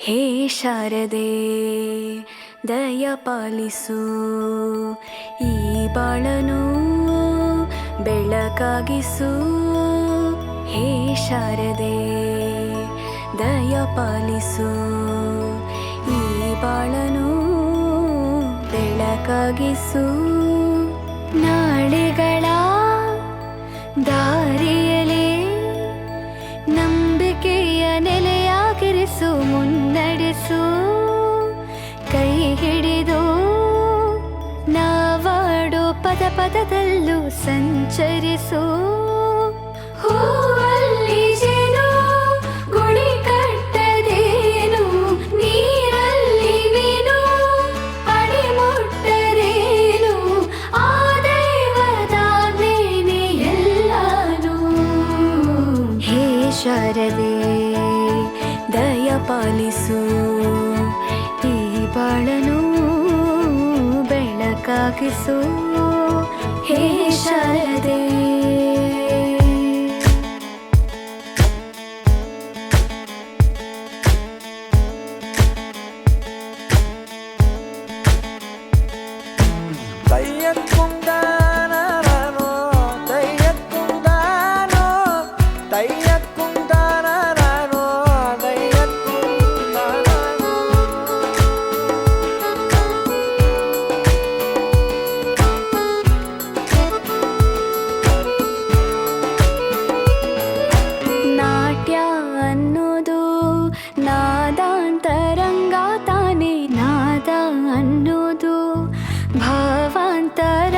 ಹೇ ಶಾರದೆ ದಯ ಪಾಲಿಸು, ಈ ಬಾಳನು ಬೆಳಕಾಗಿಸು. ಹೇ ಶಾರದೆ ದಯ ಪಾಲಿಸು, ಈ ಬಾಳನು ಬೆಳಕಾಗಿಸು. ನಾಳೆಗಳ ದಾರಿಯಲಿ ನಂಬಿಕೆಯ ನೆಲೆಯಾಗಿರಿಸು, ಮುನ್ನಡೆಸು. ಕೈ ಹಿಡಿದು ನಾವಾಡೋ ಪದ ಪದದಲ್ಲೂ ಸಂಚರಿಸು. ಹೂವಲ್ಲಿ ಜೇನು ಗುಳಿ ಕಟ್ಟದೇನು, ನೀರಲ್ಲಿ ಮೀನು ಅಡಿ ಮುಟ್ಟರೇನು, ಆ ದೈವದಾಜ್ಞೆನೇ ಎಲ್ಲಾನು. ಹೇ ಶಾರದೆ ದಯ ಪಾಲಿಸು, ಈ ಬಾಳನು ಬೆಳಕಾಗಿಸು. ಹೇ ಶಾರದೆ ನಾದಾಂತರಂಗ ತಾನೆ, ನಾದ ಅನ್ನೋದು ಭಾವಾಂತರಂಗನೇ.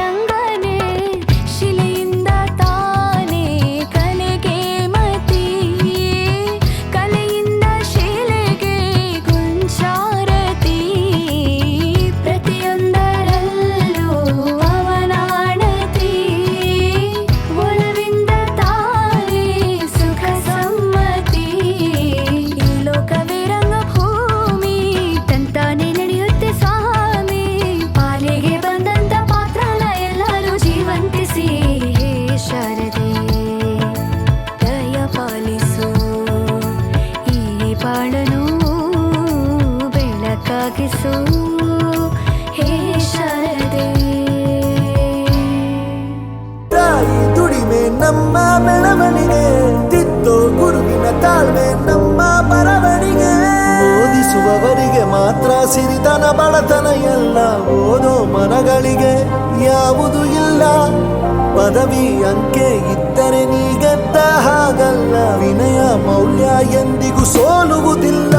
ಶಿಲೆಯಿಂದ ತಾನೇ ಕಲೆಗೆ ಮತಿ, ಕಲೆಯಿಂದ ಶಿಲೆಗೆ ಕುಂಚಾರತಿ. ಪ್ರತಿಯೊಂದರಲ್ಲೂ ಅವನಾಣತಿ, ಒಲವಿಂದ ತಾನೇ ಸುಖ ಸಮ್ಮತಿ. ಈ ಲೋಕವೇ ರಂಗಭೂಮಿ, ತಂತಾನೆ ನಡೆಯುತ್ತೆ ಸ್ವಾಮಿ. ಪಾಲಿಗೆ ಬಂದಂತ ಪಾತ್ರನ ಎಲ್ಲರೂ ಜೀವಂತಿಸಿ. ಹೇ ಶಾರದೆ ದಯ ಪಾಲಿಸು, ಈ ಬಾಳನು ಬೆಳಕಾಗಿಸು. ಹೇ ಶಾರದೆ ತಾಯಿ ದುಡಿಮೆ ನಮ್ಮ ಬೆಳವಣಿಗೆ, ತಿದ್ದೋ ಗುರುವಿನ ತಾಳ್ಮೆ ನಮ್ಮ ಬರವಣಿಗೆ. ಓದಿಸುವವರಿಗೆ ಮಾತ್ರ ಸಿರಿತನ ಬಡತನ ಎಲ್ಲ, ಓದೋ ಮನಗಳಿಗೆ ಯಾವುದು ಇಲ್ಲ. ಪದವಿ ಅಂಕೆ ಇದ್ದರೆ ನೀ ಗೆದ್ದ ಹಾಗಲ್ಲ, ವಿನಯ ಮೌಲ್ಯ ಎಂದಿಗೂ ಸೋಲುವುದಿಲ್ಲ.